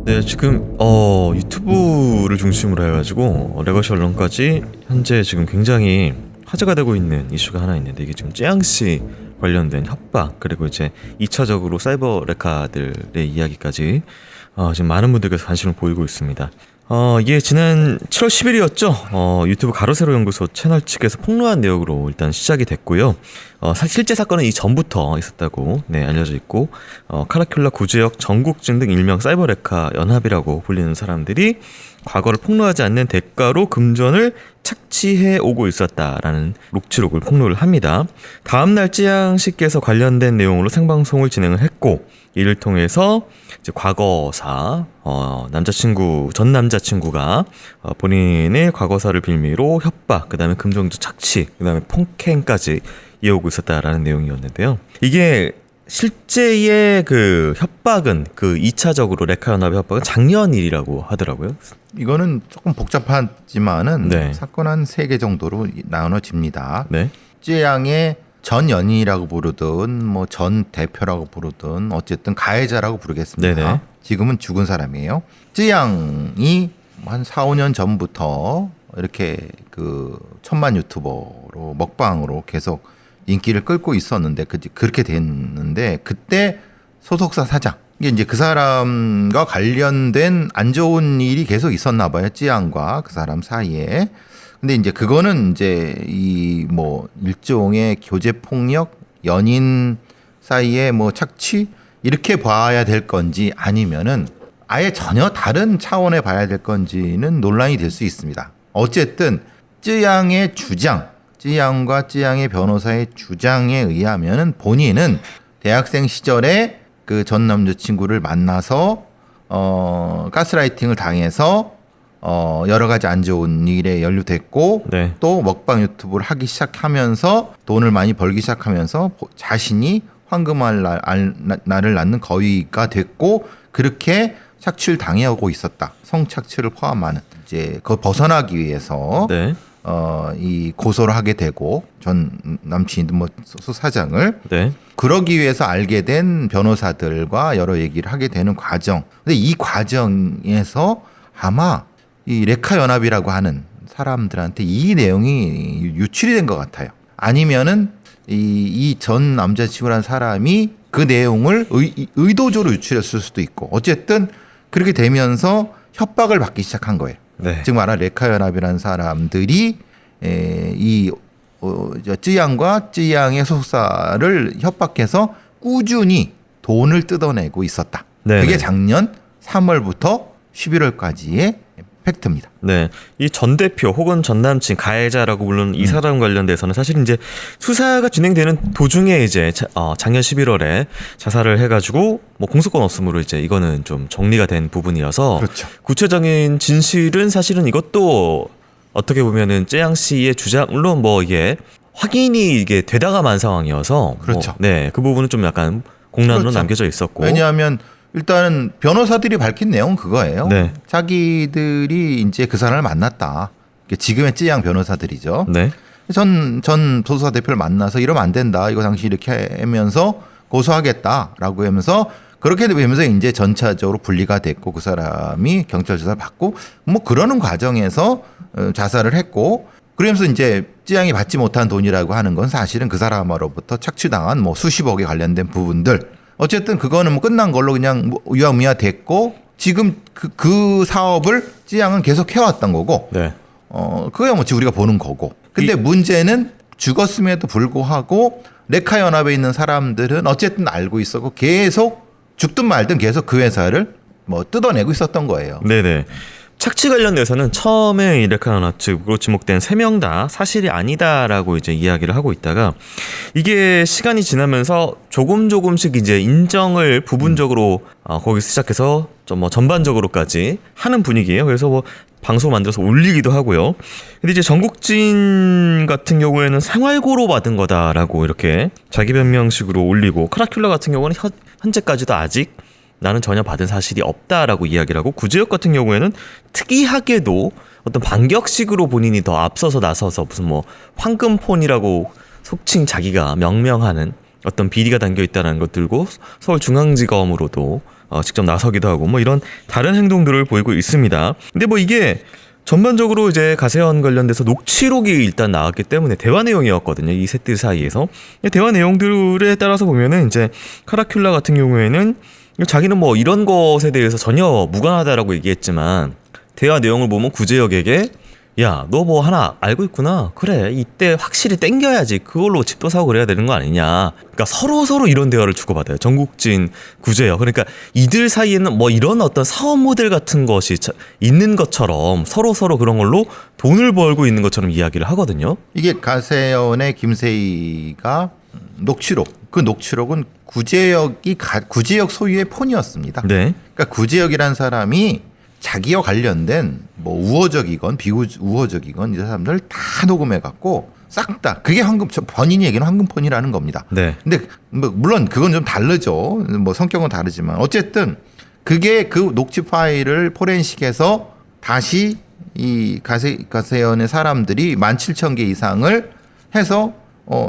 네, 지금 유튜브를 중심으로 해가지고 레거시 언론까지 현재 지금 굉장히 화제가 되고 있는 이슈가 하나 있는데, 이게 지금 쯔양씨 관련된 협박, 그리고 이제 2차적으로 사이버 레카들의 이야기까지 지금 많은 분들께서 관심을 보이고 있습니다. 이게 지난 7월 10일이었죠. 유튜브 가로세로 연구소 채널 측에서 폭로한 내용으로 일단 시작이 됐고요. 실제 사건은 이전부터 있었다고 알려져 있고, 카라큘라 구제역 전국진 등 일명 사이버 레카 연합이라고 불리는 사람들이 과거를 폭로하지 않는 대가로 금전을 착취해 오고 있었다라는 녹취록을 폭로를 합니다. 다음날 쯔양 씨께서 관련된 내용으로 생방송을 진행을 했고, 이를 통해서 이제 과거사 전 남자친구가 본인의 과거사를 빌미로 협박, 그다음에 금전적 착취, 그다음에 폭행까지 이어오고 있었다라는 내용이었는데요. 이게 실제의 그 협박은, 그 2차적으로 레카 연합의 협박은 작년 일이라고 하더라고요. 이거는 조금 복잡하지만은 네. 사건 한 3개 정도로 나눠집니다. 네. 쯔양의 전 연인이라고 부르든 뭐 전 대표라고 부르든 어쨌든 가해자라고 부르겠습니다. 네네. 지금은 죽은 사람이에요. 쯔양이 한 4, 5년 전부터 이렇게 그 천만 유튜버로 먹방으로 계속 인기를 끌고 있었는데 그렇게 됐는데, 그때 소속사 사장, 이게 이제 그 사람과 관련된 안 좋은 일이 계속 있었나 봐요. 쯔양과 그 사람 사이에. 근데 이제 그거는 이제 이 뭐 일종의 교제 폭력, 연인 사이에 뭐 착취 이렇게 봐야 될 건지, 아니면은 아예 전혀 다른 차원에 봐야 될 건지는 논란이 될 수 있습니다. 어쨌든 쯔양의 주장, 쯔양과 쯔양의 변호사의 주장에 의하면은 본인은 대학생 시절에 그 전 남자친구를 만나서 가스라이팅을 당해서 여러 가지 안 좋은 일에 연루됐고, 네. 또 먹방 유튜브를 하기 시작하면서 돈을 많이 벌기 시작하면서 자신이 황금알 날을 낳는 거위가 됐고, 그렇게 착취를 당해오고 있었다. 성착취를 포함하는, 이제 그걸 벗어나기 위해서 네. 이 고소를 하게 되고, 전 남친이든 뭐 사장을 네. 그러기 위해서 알게 된 변호사들과 여러 얘기를 하게 되는 과정. 근데 이 과정에서 아마 이 레카 연합이라고 하는 사람들한테 이 내용이 유출이 된 것 같아요. 아니면은 이 전 남자친구라는 사람이 그 내용을 의도적으로 유출했을 수도 있고, 어쨌든 그렇게 되면서 협박을 받기 시작한 거예요. 네. 즉 말하는 레카 연합이라는 사람들이 쯔양과 쯔양의 소속사를 협박해서 꾸준히 돈을 뜯어내고 있었다. 네네. 그게 작년 3월부터 11월까지의 팩트입니다. 네, 이 전 대표 혹은 전 남친, 가해자라고 부르는 이 사람 관련돼서는 사실 이제 수사가 진행되는 도중에 이제 작년 11월에 자살을 해가지고 뭐 공소권 없음으로 이제 이거는 좀 정리가 된 부분이어서, 그렇죠. 구체적인 진실은 사실은 이것도 어떻게 보면은 쯔양 씨의 주장, 물론 뭐 이게 확인이 이게 되다가 만 상황이어서, 그렇죠. 그 부분은 좀 약간 공란으로 그렇죠. 남겨져 있었고. 왜냐하면 일단은 변호사들이 밝힌 내용은 그거예요. 네. 자기들이 이제 그 사람을 만났다. 지금의 쯔양 변호사들이죠. 네. 전 소속사 대표를 만나서 이러면 안 된다. 이거 당신 이렇게 하면서 고소하겠다라고 하면서, 그렇게 되면서 이제 전차적으로 분리가 됐고, 그 사람이 경찰 조사를 받고 뭐 그러는 과정에서 자살을 했고, 그러면서 이제 쯔양이 받지 못한 돈이라고 하는 건 사실은 그 사람으로부터 착취당한 뭐 수십억에 관련된 부분들, 어쨌든 그거는 뭐 끝난 걸로 그냥 뭐 유야무야 됐고, 지금 그 사업을 쯔양은 계속 해왔던 거고, 네. 그거야 뭐 우리가 보는 거고. 근데 문제는 죽었음에도 불구하고 레카 연합에 있는 사람들은 어쨌든 알고 있었고, 계속 죽든 말든 계속 그 회사를 뭐 뜯어내고 있었던 거예요. 네네. 착취 관련돼서는 처음에 이 레카 연합 측으로 지목된 3명 다 사실이 아니다라고 이제 이야기를 하고 있다가, 이게 시간이 지나면서 조금씩 이제 인정을 부분적으로 거기서 시작해서 좀 뭐 전반적으로까지 하는 분위기예요. 그래서 뭐 방송 만들어서 올리기도 하고요. 근데 이제 전국진 같은 경우에는 생활고로 받은 거다라고 이렇게 자기 변명식으로 올리고, 카라큘라 같은 경우는 현재까지도 아직 나는 전혀 받은 사실이 없다라고 이야기를 하고, 구제역 같은 경우에는 특이하게도 어떤 반격식으로 본인이 더 앞서서 나서서 무슨 뭐 황금폰이라고 속칭 자기가 명명하는 어떤 비리가 담겨 있다는 것 들고 서울중앙지검으로도 직접 나서기도 하고 뭐 이런 다른 행동들을 보이고 있습니다. 근데 뭐 이게 전반적으로 이제 가세현 관련돼서 녹취록이 일단 나왔기 때문에 대화 내용이었거든요. 이 셋들 사이에서. 대화 내용들에 따라서 보면은 이제 카라큘라 같은 경우에는 자기는 뭐 이런 것에 대해서 전혀 무관하다라고 얘기했지만 대화 내용을 보면 구제혁에게 야, 너 뭐 하나 알고 있구나. 그래, 이때 확실히 땡겨야지. 그걸로 집도 사고 그래야 되는 거 아니냐. 그러니까 서로 이런 대화를 주고받아요. 전국진, 구제혁. 그러니까 이들 사이에는 뭐 이런 어떤 사업 모델 같은 것이 있는 것처럼 서로 그런 걸로 돈을 벌고 있는 것처럼 이야기를 하거든요. 이게 가세현의 김세희가 녹취록, 그 녹취록은 구제혁 소유의 폰이었습니다. 네. 그러니까 구제혁이라는 사람이 자기와 관련된 뭐 우호적이건 비우호적이건 이 사람들 다 녹음해 갖고 싹 다 그게 본인이 얘기는 황금폰이라는 겁니다. 네. 근데 뭐 물론 그건 좀 다르죠. 뭐 성격은 다르지만 어쨌든 그게 그 녹취 파일을 포렌식해서 다시 이 가세현의 사람들이 17,000개 이상을 해서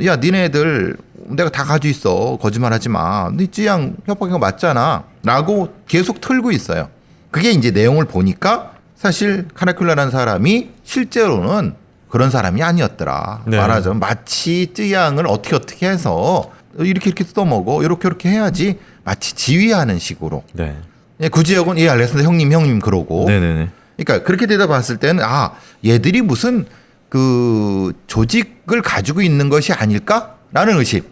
야 니네들 내가 다 가지고 있어. 거짓말하지 마. 네 찌양 협박한 거 맞잖아.라고 계속 틀고 있어요. 그게 이제 내용을 보니까 사실 카라큘라라는 사람이 실제로는 그런 사람이 아니었더라. 네. 말하자면 마치 쯔양을 어떻게 해서 이렇게 뜯어먹어 이렇게 해야지 마치 지휘하는 식으로. 네. 구제혁은 예 알겠습니다 형님 그러고. 네네네. 그러니까 그렇게 되다 봤을 때는 얘들이 무슨 그 조직을 가지고 있는 것이 아닐까라는 의심.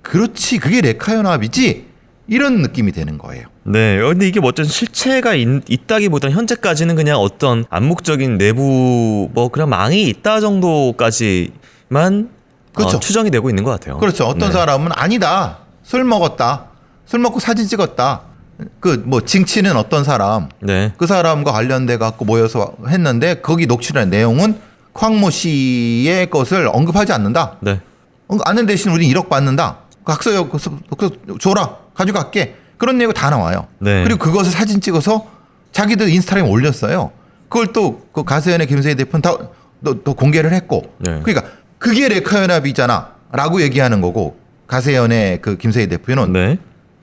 그렇지 그게 레카연합이지 이런 느낌이 되는 거예요. 네, 근데 이게 뭐 어떤 실체가 있다기보다는 현재까지는 그냥 어떤 암묵적인 내부 뭐 그런 망이 있다 정도까지만 그렇죠. 추정이 되고 있는 것 같아요. 그렇죠. 어떤 네. 사람은 아니다. 술 먹었다. 술 먹고 사진 찍었다. 그 뭐 징치는 어떤 사람. 네. 그 사람과 관련돼 갖고 모여서 했는데 거기 녹취된 내용은 쾅모 씨의 것을 언급하지 않는다. 네. 않는 대신 우린 1억 받는다. 각서요. 줘라. 가져갈게. 그런 내용 다 나와요. 네. 그리고 그것을 사진 찍어서 자기들 인스타그램에 올렸어요. 그걸 또 그 가세현의 김세희 대표는 또 공개를 했고. 네. 그러니까 그게 레카연합이잖아라고 얘기하는 거고 가세현의 그 김세희 대표는 네.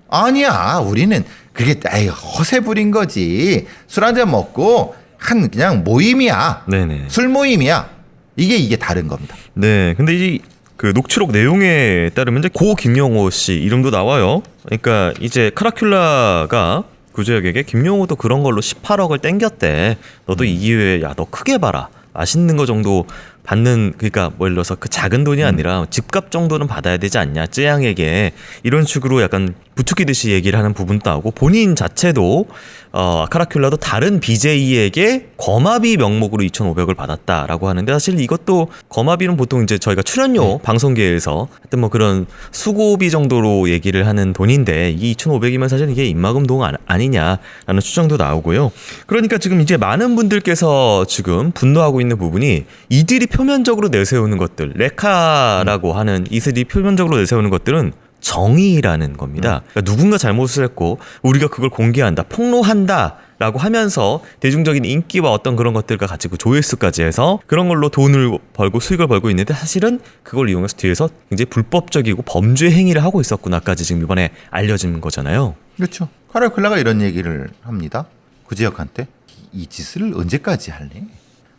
아니야. 우리는 그게 허세 부린 거지. 술 한잔 먹고 한 그냥 모임이야. 네네. 술 모임이야. 이게 다른 겁니다. 네. 근데 이 그 녹취록 내용에 따르면 이제 고 김용호 씨 이름도 나와요. 그러니까 이제 카라큘라가 구제혁에게 김용호도 그런 걸로 18억을 땡겼대. 너도 이 기회에 야 너 크게 봐라. 맛있는 거 정도 받는 그러니까 뭐 예를 들어서 그 작은 돈이 아니라 집값 정도는 받아야 되지 않냐 쯔양에게 이런 식으로 약간 부추기듯이 얘기를 하는 부분도 나오고 본인 자체도 카라큘라도 다른 BJ에게 거마비 명목으로 2,500을 받았다라고 하는데 사실 이것도 거마비는 보통 이제 저희가 출연료 방송계에서 하여튼 뭐 그런 수고비 정도로 얘기를 하는 돈인데 이 2,500이면 사실 이게 입막음 돈 아니냐라는 추정도 나오고요. 그러니까 지금 이제 많은 분들께서 지금 분노하고 있는 부분이 이들이 표면적으로 내세우는 것들 레카라고 하는 이들이 표면적으로 내세우는 것들은 정의라는 겁니다. 그러니까 누군가 잘못을 했고 우리가 그걸 공개한다, 폭로한다라고 하면서 대중적인 인기와 어떤 그런 것들과 같이 그 조회수까지 해서 그런 걸로 돈을 벌고 수익을 벌고 있는데 사실은 그걸 이용해서 뒤에서 굉장히 불법적이고 범죄 행위를 하고 있었구나까지 지금 이번에 알려진 거잖아요. 그렇죠. 카라큘라가 이런 얘기를 합니다. 구제혁한테 이 짓을 언제까지 할래?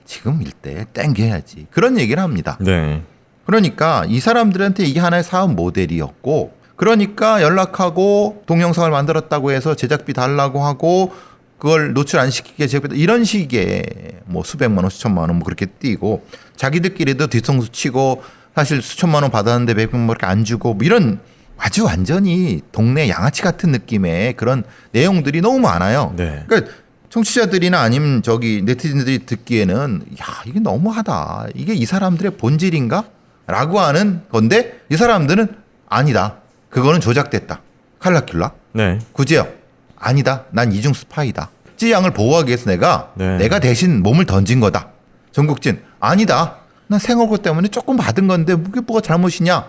지금일 때 땡겨야지. 그런 얘기를 합니다. 네. 그러니까 이 사람들한테 이게 하나의 사업 모델이었고 그러니까 연락하고 동영상을 만들었다고 해서 제작비 달라고 하고 그걸 노출 안 시키게 제작비 이런 식의 뭐 수백만 원 수천만 원 뭐 그렇게 띄고 자기들끼리도 뒤통수 치고 사실 수천만 원 받았는데 몇백만 원 이렇게 안 주고 뭐 이런 아주 완전히 동네 양아치 같은 느낌의 그런 내용들이 너무 많아요. 네. 그러니까 청취자들이나 아니면 네티즌들이 듣기에는 야 이게 너무하다. 이게 이 사람들의 본질인가? 라고 하는 건데 이 사람들은 아니다. 그거는 조작됐다. 카라큘라. 네. 구제혁. 아니다. 난 이중 스파이다. 찌양을 보호하기 위해서 내가 대신 몸을 던진 거다. 전국진. 아니다. 난 생얼고 때문에 조금 받은 건데 그게 뭐가 잘못이냐.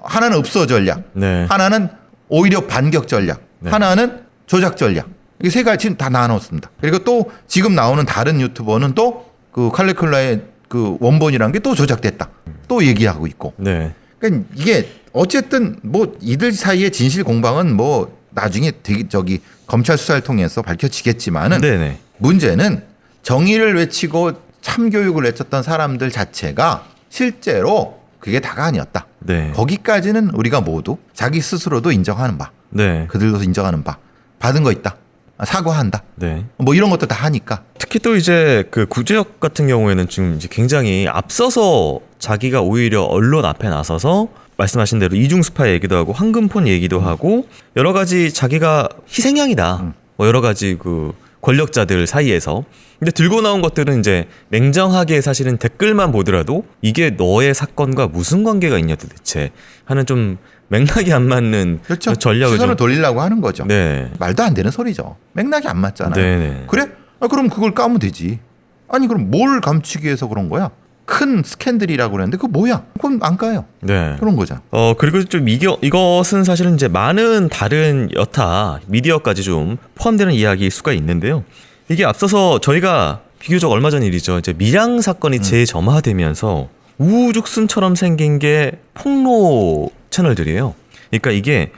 하나는 읍소 전략. 네. 하나는 오히려 반격 전략. 네. 하나는 조작 전략. 이게 세 가지는 다 나눴습니다. 그리고 또 지금 나오는 다른 유튜버는 또 그 카라큘라의 그 원본이라는 게 또 조작됐다. 또 얘기하고 있고. 네. 그러니까 이게 어쨌든 뭐 이들 사이의 진실 공방은 뭐 나중에 검찰 수사를 통해서 밝혀지겠지만은 네네. 문제는 정의를 외치고 참교육을 외쳤던 사람들 자체가 실제로 그게 다가 아니었다. 네. 거기까지는 우리가 모두 자기 스스로도 인정하는 바, 네. 그들도 인정하는 바, 받은 거 있다, 사과한다, 네. 뭐 이런 것도 다 하니까. 특히 또 이제 그 구제역 같은 경우에는 지금 이제 굉장히 앞서서 자기가 오히려 언론 앞에 나서서 말씀하신 대로 이중수파 얘기도 하고 황금폰 얘기도 하고 여러 가지 자기가 희생양이다. 뭐 여러 가지 그 권력자들 사이에서. 근데 들고 나온 것들은 이제 냉정하게 사실은 댓글만 보더라도 이게 너의 사건과 무슨 관계가 있냐 도대체 하는 좀 맥락이 안 맞는 그렇죠. 전략을 시선을 좀. 돌리려고 하는 거죠. 네. 말도 안 되는 소리죠. 맥락이 안 맞잖아요. 네네. 그래? 그럼 그걸 까면 되지. 아니 그럼 뭘 감추기 위해서 그런 거야? 큰 스캔들이라고 그랬는데 그거 뭐야? 그건 안 까요. 네. 그런 거죠. 그리고 좀 이것은 사실은 이제 많은 다른 여타 미디어까지 좀 포함되는 이야기일 수가 있는데요. 이게 앞서서 저희가 비교적 얼마 전 일이죠. 이제 밀양 사건이 재점화되면서 우후죽순처럼 생긴 게 폭로 채널들이에요. 그러니까 이게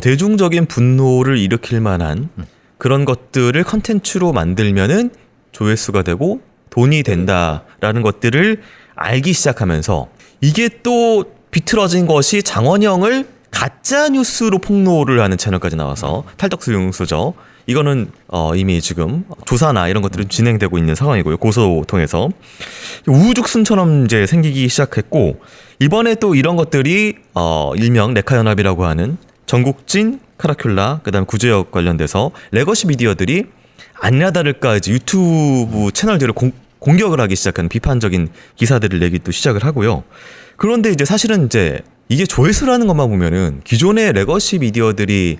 대중적인 분노를 일으킬 만한 그런 것들을 컨텐츠로 만들면은 조회수가 되고 돈이 된다라는 것들을 알기 시작하면서 이게 또 비틀어진 것이 장원영을 가짜 뉴스로 폭로를 하는 채널까지 나와서 탈덕수용소죠. 이거는 이미 지금 조사나 이런 것들은 진행되고 있는 상황이고요. 고소 통해서 우후죽순처럼 이제 생기기 시작했고 이번에 또 이런 것들이 일명 레카연합이라고 하는 전국진, 카라큘라, 그다음 구제역 관련돼서 레거시 미디어들이 아니나 다를까 이제 유튜브 채널들을 공격을 하기 시작한 비판적인 기사들을 내기 또 시작을 하고요. 그런데 이제 사실은 이제 이게 조회수라는 것만 보면은 기존의 레거시 미디어들이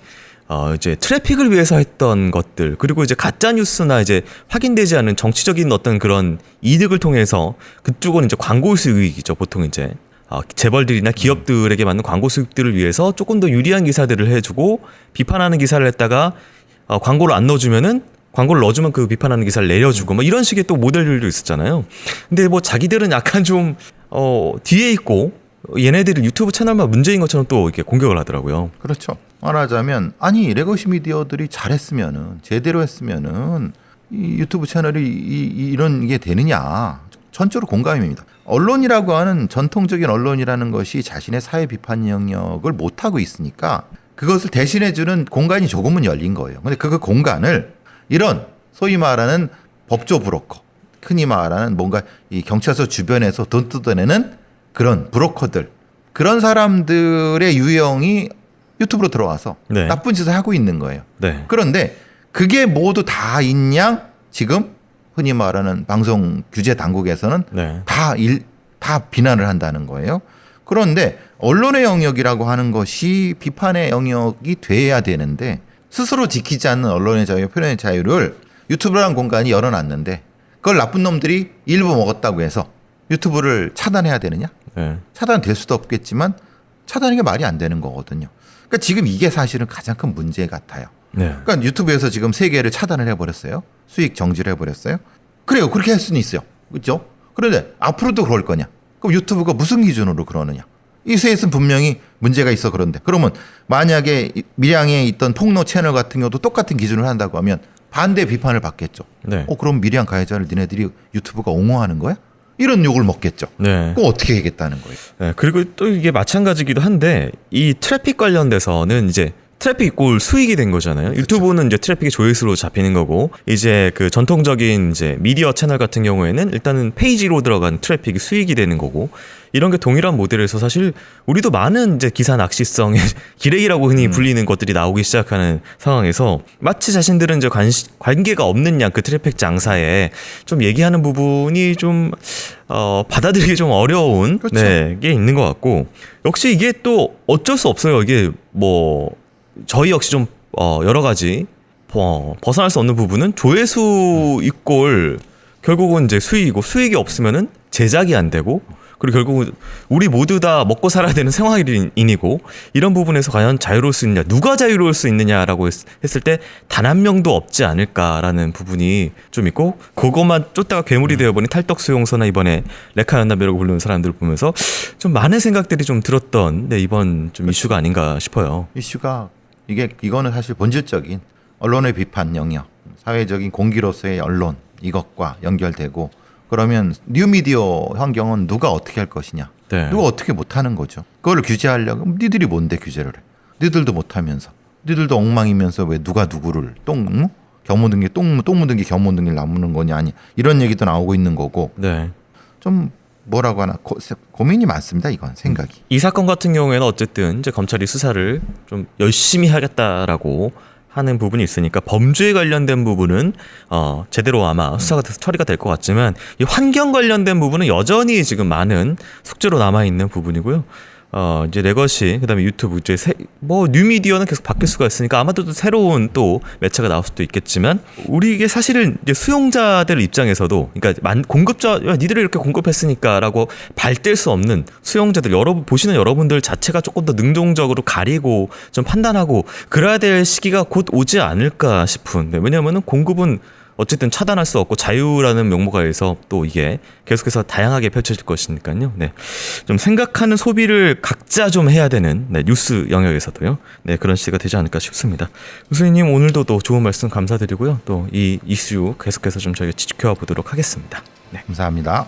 이제 트래픽을 위해서 했던 것들 그리고 이제 가짜 뉴스나 이제 확인되지 않은 정치적인 어떤 그런 이득을 통해서 그쪽은 이제 광고 수익이죠. 보통 이제 재벌들이나 기업들에게 맞는 광고 수익들을 위해서 조금 더 유리한 기사들을 해주고 비판하는 기사를 했다가 광고를 안 넣어주면은 광고를 넣어주면 그 비판하는 기사를 내려주고 뭐 이런 식의 또 모델들도 있었잖아요. 근데 뭐 자기들은 약간 좀 뒤에 있고 얘네들이 유튜브 채널만 문제인 것처럼 또 이렇게 공격을 하더라고요. 그렇죠. 말하자면 아니 레거시 미디어들이 잘했으면은 제대로 했으면은 이 유튜브 채널이 이런 게 되느냐 전적으로 공감입니다. 언론이라고 하는 전통적인 언론이라는 것이 자신의 사회 비판 영역을 못 하고 있으니까 그것을 대신해주는 공간이 조금은 열린 거예요. 근데 그 공간을 이런 소위 말하는 법조 브로커, 흔히 말하는 뭔가 이 경찰서 주변에서 돈 뜯어내는 그런 브로커들, 그런 사람들의 유형이 유튜브로 들어와서 네. 나쁜 짓을 하고 있는 거예요. 네. 그런데 그게 모두 다 있냐? 지금 흔히 말하는 방송 규제 당국에서는 네. 다 비난을 한다는 거예요. 그런데 언론의 영역이라고 하는 것이 비판의 영역이 돼야 되는데 스스로 지키지 않는 언론의 자유, 표현의 자유를 유튜브라는 공간이 열어놨는데 그걸 나쁜 놈들이 일부 먹었다고 해서 유튜브를 차단해야 되느냐? 네. 차단될 수도 없겠지만 차단이 게 말이 안 되는 거거든요. 그러니까 지금 이게 사실은 가장 큰 문제 같아요. 네. 그러니까 유튜브에서 지금 3개를 차단을 해버렸어요. 수익 정지를 해버렸어요. 그래요. 그렇게 할 수는 있어요. 그렇죠? 그런데 앞으로도 그럴 거냐? 그럼 유튜브가 무슨 기준으로 그러느냐? 이 셋은 분명히 문제가 있어. 그런데 그러면 만약에 밀양에 있던 폭로 채널 같은 경우도 똑같은 기준을 한다고 하면 반대 비판을 받겠죠. 네. 그럼 밀양 가해자를 니네들이 유튜브가 옹호하는 거야? 이런 욕을 먹겠죠. 네. 그거 어떻게 하겠다는 거예요? 네. 그리고 또 이게 마찬가지기도 한데 이 트래픽 관련돼서는 이제 트래픽 이꼴 수익이 된 거잖아요. 그렇죠. 유튜브는 이제 트래픽이 조회수로 잡히는 거고 이제 그 전통적인 이제 미디어 채널 같은 경우에는 일단은 페이지로 들어간 트래픽이 수익이 되는 거고 이런 게 동일한 모델에서 사실 우리도 많은 이제 기사 낚시성의 기레기라고 흔히 불리는 것들이 나오기 시작하는 상황에서 마치 자신들은 이제 관계가 없는 양 그 트래픽 장사에 좀 얘기하는 부분이 좀 받아들이기 좀 어려운 그렇죠. 네, 게 있는 것 같고 역시 이게 또 어쩔 수 없어요. 이게 뭐 저희 역시 좀 여러 가지 벗어날 수 없는 부분은 조회수 이꼴 결국은 이제 수익이고 수익이 없으면은 제작이 안 되고 그리고 결국은 우리 모두 다 먹고 살아야 되는 생활인이고 이런 부분에서 과연 자유로울 수 있느냐 누가 자유로울 수 있느냐라고 했을 때 단 한 명도 없지 않을까라는 부분이 좀 있고 그것만 쫓다가 괴물이 되어버린 탈덕수용소나 이번에 레카연합이라고 부르는 사람들을 보면서 좀 많은 생각들이 좀 들었던 이번 좀 이슈가 아닌가 싶어요. 이슈가 이거는 사실 본질적인 언론의 비판 영역, 사회적인 공기로서의 언론 이것과 연결되고 그러면 뉴미디어 환경은 누가 어떻게 할 것이냐, 네. 누가 어떻게 못하는 거죠. 그걸 규제하려고 니들이 뭔데 규제를 해? 니들도 못하면서, 니들도 엉망이면서 왜 누가 누구를 겨 묻은 게 똥 묻은 게 겨 묻은 게 나무는 거냐, 아니 이런 얘기도 나오고 있는 거고 네. 좀 뭐라고 하나 고민이 많습니다. 이건 생각이. 이 사건 같은 경우에는 어쨌든 이제 검찰이 수사를 좀 열심히 하겠다라고 하는 부분이 있으니까 범죄에 관련된 부분은 제대로 아마 수사가 돼서 처리가 될 것 같지만 이 환경 관련된 부분은 여전히 지금 많은 숙제로 남아 있는 부분이고요. 이제 레거시 그다음에 유튜브 이제 뭐 뉴미디어는 계속 바뀔 수가 있으니까 아마도 또 새로운 또 매체가 나올 수도 있겠지만 우리 이게 사실은 이제 수용자들 입장에서도 그러니까 공급자 야, 니들이 이렇게 공급했으니까라고 발댈 수 없는 수용자들 여러분 보시는 여러분들 자체가 조금 더 능동적으로 가리고 좀 판단하고 그래야 될 시기가 곧 오지 않을까 싶은. 네, 왜냐하면은 공급은 어쨌든 차단할 수 없고 자유라는 명목하에서 또 이게 계속해서 다양하게 펼쳐질 것이니까요. 네, 좀 생각하는 소비를 각자 좀 해야 되는 뉴스 영역에서도요. 네, 그런 시대가 되지 않을까 싶습니다. 교수님 오늘도 또 좋은 말씀 감사드리고요. 또 이 이슈 계속해서 좀 저희가 지켜보도록 하겠습니다. 네. 감사합니다.